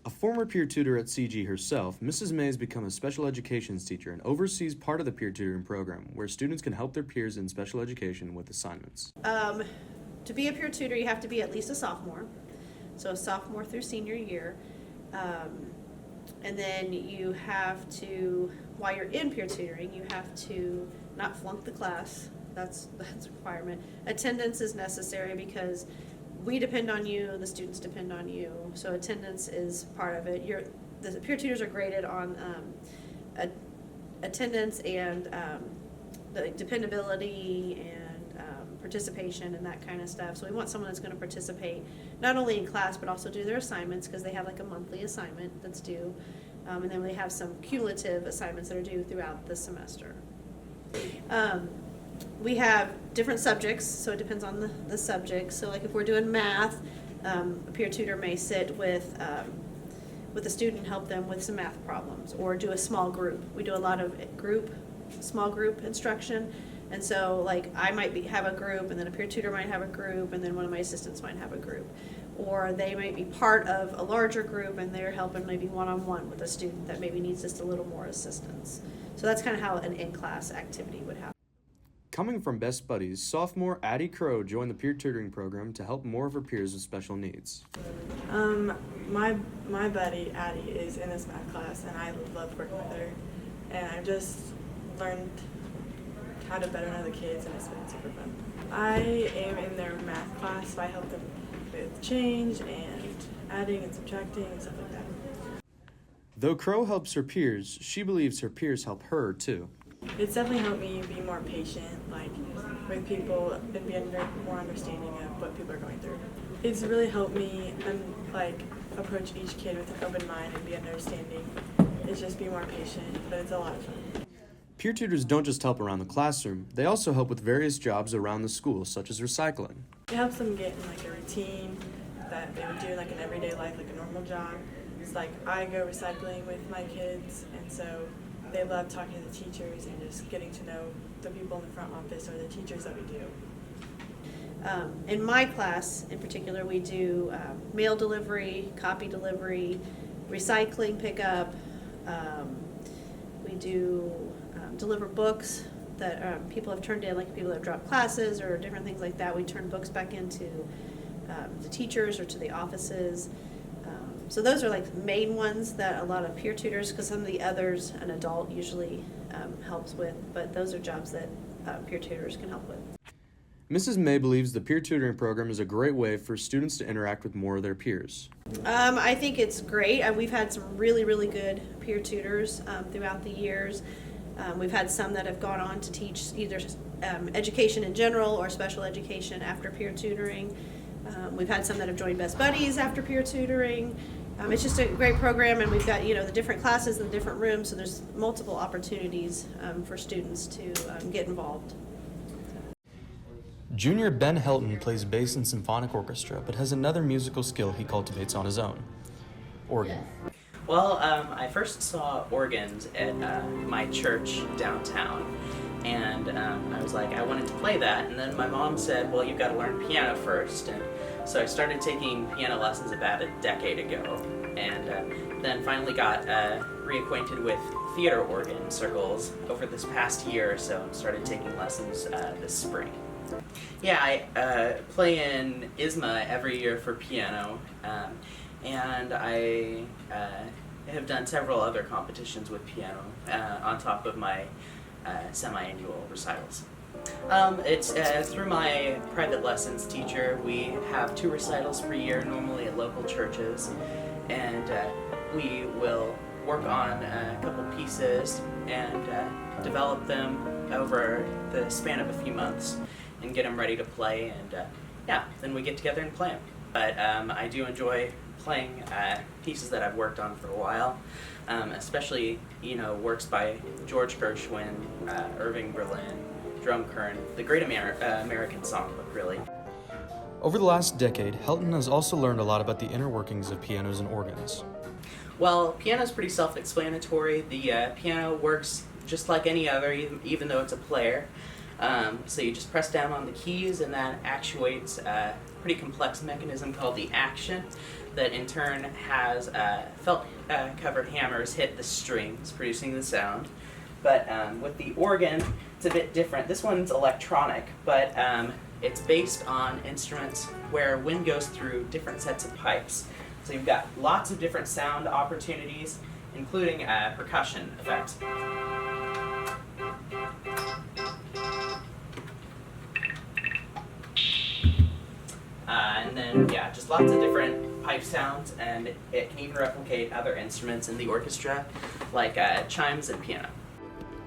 A former peer tutor at CG herself, Mrs. May has become a special education teacher and oversees part of the peer tutoring program, where students can help their peers in special education with assignments. To be a peer tutor, you have to be at least a sophomore, so a sophomore through senior year. And then you have to, while you're in peer tutoring, you have to not flunk the class. That's a requirement. Attendance is necessary because we depend on you, the students depend on you, so attendance is part of it. The peer tutors are graded on attendance and the dependability and participation and that kind of stuff. So we want someone that's going to participate not only in class but also do their assignments, because they have like a monthly assignment that's due, and then we have some cumulative assignments that are due throughout the semester. We have different subjects, so it depends on the subject. So like if we're doing math, a peer tutor may sit with a student and help them with some math problems, or do a small group. We do a lot of small group instruction. And so like I might have a group, and then a peer tutor might have a group, and then one of my assistants might have a group. Or they might be part of a larger group and they're helping maybe one-on-one with a student that maybe needs just a little more assistance. So that's kind of how an in-class activity would happen. Coming from Best Buddies, sophomore Addie Crow joined the peer tutoring program to help more of her peers with special needs. My buddy Addie is in this math class, and I love working with her. And I've just learned how to better know the kids, and it's been super fun. I am in their math class, so I help them with change and adding and subtracting and stuff like that. Though Crow helps her peers, she believes her peers help her too. It's definitely helped me be more patient, like with people, and be more understanding of what people are going through. It's really helped me approach each kid with an open mind and be understanding. It's just be more patient, but it's a lot of fun. Peer tutors don't just help around the classroom, they also help with various jobs around the school, such as recycling. It helps them get in like a routine that they would do like in everyday life, like a normal job. It's like I go recycling with my kids, and so they love talking to the teachers and just getting to know the people in the front office or the teachers that we do. In my class in particular, we do mail delivery, copy delivery, recycling pickup. We do deliver books that people have turned in, like people that have dropped classes or different things like that. We turn books back into the teachers or to the offices. So those are like the main ones that a lot of peer tutors, because some of the others an adult usually helps with, but those are jobs that peer tutors can help with. Mrs. May believes the peer tutoring program is a great way for students to interact with more of their peers. I think it's great. We've had some really, really good peer tutors throughout the years. We've had some that have gone on to teach either education in general or special education after peer tutoring. We've had some that have joined Best Buddies after peer tutoring. It's just a great program, and we've got the different classes in the different rooms, so there's multiple opportunities for students to get involved. Junior Ben Helton plays bass in symphonic orchestra, but has another musical skill he cultivates on his own: organ. Well, I first saw organs at my church downtown, and I was like, I wanted to play that, and then my mom said, well, you've got to learn piano first, and so I started taking piano lessons about a decade ago, and then finally got reacquainted with theater organ circles over this past year or so, and started taking lessons this spring. Yeah, I play in ISMA every year for piano, and I have done several other competitions with piano on top of my semi-annual recitals. It's through my private lessons teacher. We have 2 recitals per year, normally at local churches, and we will work on a couple pieces and develop them over the span of a few months and get them ready to play, and then we get together and play them. But I do enjoy playing pieces that I've worked on for a while, especially works by George Gershwin, Irving Berlin, Drum Kern, the Great American Songbook, really. Over the last decade, Helton has also learned a lot about the inner workings of pianos and organs. Well, piano is pretty self-explanatory. The piano works just like any other, even though it's a player. So you just press down on the keys, and that actuates a pretty complex mechanism called the action that in turn has felt covered hammers hit the strings, producing the sound. But with the organ, it's a bit different. This one's electronic, but it's based on instruments where wind goes through different sets of pipes. So you've got lots of different sound opportunities, including percussion effects. And then, yeah, just lots of different pipe sounds, and it can even replicate other instruments in the orchestra, like chimes and piano.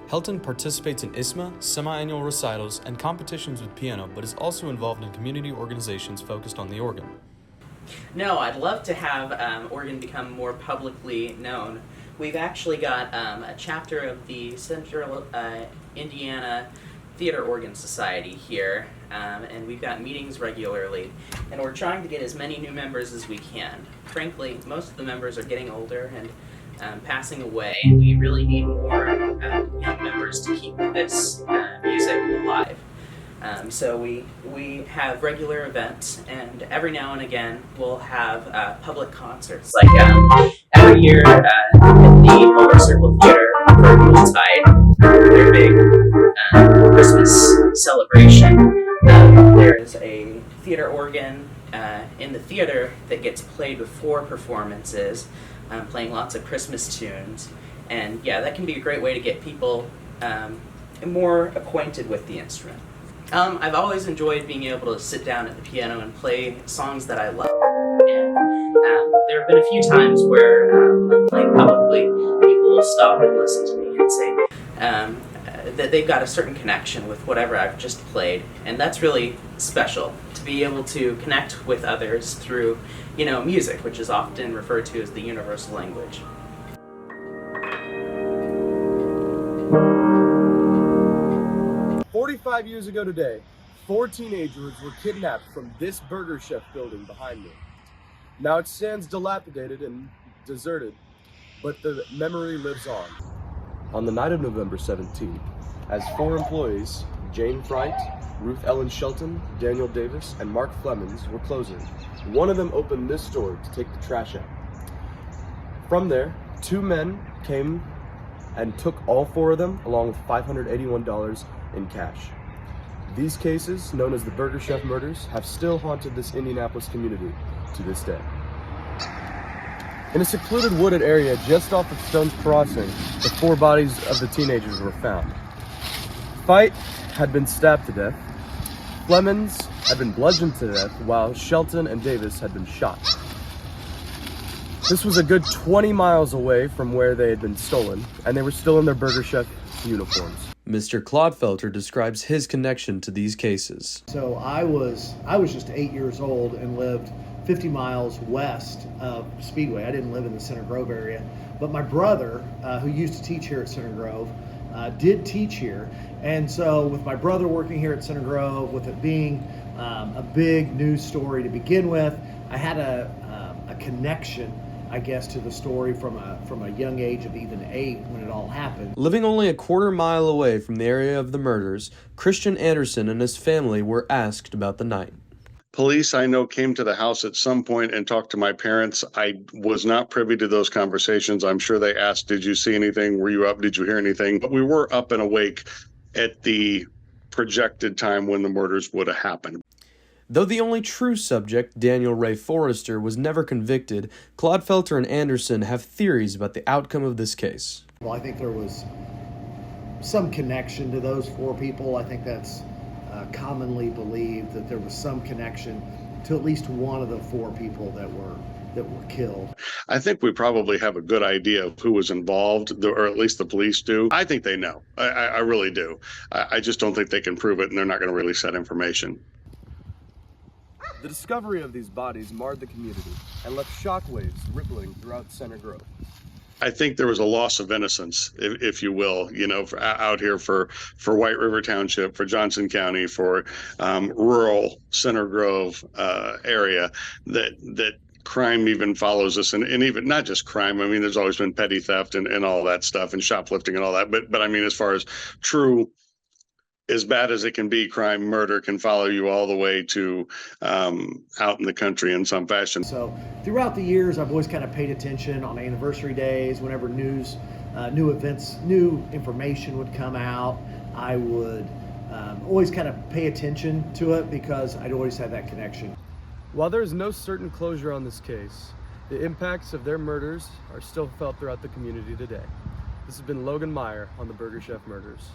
Helton participates in ISMA, semi-annual recitals, and competitions with piano, but is also involved in community organizations focused on the organ. No, I'd love to have organ become more publicly known. We've actually got a chapter of the Central Indiana Theater Organ Society here, and we've got meetings regularly, and we're trying to get as many new members as we can. Frankly, most of the members are getting older and passing away, and we really need more young members to keep this music alive. So we have regular events, and every now and again we'll have public concerts. Like every year at the Homer Circle Theater for Yuletide, their big Christmas celebration. There's a theater organ in the theater that gets played before performances, playing lots of Christmas tunes, and yeah, that can be a great way to get people more acquainted with the instrument. I've always enjoyed being able to sit down at the piano and play songs that I love. And there have been a few times where I'm playing publicly, people will stop and listen to me and say that they've got a certain connection with whatever I've just played. And that's really special, to be able to connect with others through, music, which is often referred to as the universal language. "45 years ago today, 4 teenagers were kidnapped from this Burger Chef building behind me. Now it stands dilapidated and deserted, but the memory lives on." On the night of November 17th, as 4 employees, Jane Fright, Ruth Ellen Shelton, Daniel Davis, and Mark Flemings, were closing, one of them opened this door to take the trash out. From there, 2 men came and took all 4 of them, along with $581 in cash. These cases, known as the Burger Chef murders, have still haunted this Indianapolis community to this day. In a secluded wooded area just off of Stone's Crossing, the 4 bodies of the teenagers were found. Fight had been stabbed to death, Flemings had been bludgeoned to death, while Shelton and Davis had been shot. This was a good 20 miles away from where they had been stolen, and they were still in their Burger Chef uniforms. Mr. Clodfelter describes his connection to these cases. So I was just 8 years old and lived 50 miles west of Speedway. I didn't live in the Center Grove area, but my brother, who used to teach here at Center Grove, did teach here. And so with my brother working here at Center Grove, with it being a big news story to begin with, I had a connection, I guess, to the story from a young age of even 8 when it all happened. Living only a quarter mile away from the area of the murders, Christian Anderson and his family were asked about the night. Police, I know, came to the house at some point and talked to my parents. I was not privy to those conversations. I'm sure they asked, "Did you see anything? Were you up? Did you hear anything?" But we were up and awake at the projected time when the murders would have happened. Though the only true subject, Daniel Ray Forrester, was never convicted, Clodfelter and Anderson have theories about the outcome of this case. Well, I think there was some connection to those 4 people. I think that's commonly believed, that there was some connection to at least one of the 4 people that were killed. I think we probably have a good idea of who was involved, or at least the police do. I think they know. I really do. I just don't think they can prove it, and they're not going to release that information. The discovery of these bodies marred the community and left shockwaves rippling throughout Center Grove. I think there was a loss of innocence, if you will, out here for White River Township, for Johnson County, for rural Center Grove area, that crime even follows us, and even not just crime. I mean, there's always been petty theft and all that stuff, and shoplifting and all that. But I mean, as far as true as bad as it can be, crime, murder can follow you all the way to out in the country in some fashion. So throughout the years, I've always kind of paid attention on anniversary days, whenever news, new events, new information would come out. I would always kind of pay attention to it because I'd always have that connection. While there is no certain closure on this case, the impacts of their murders are still felt throughout the community today. This has been Logan Meyer on the Burger Chef Murders.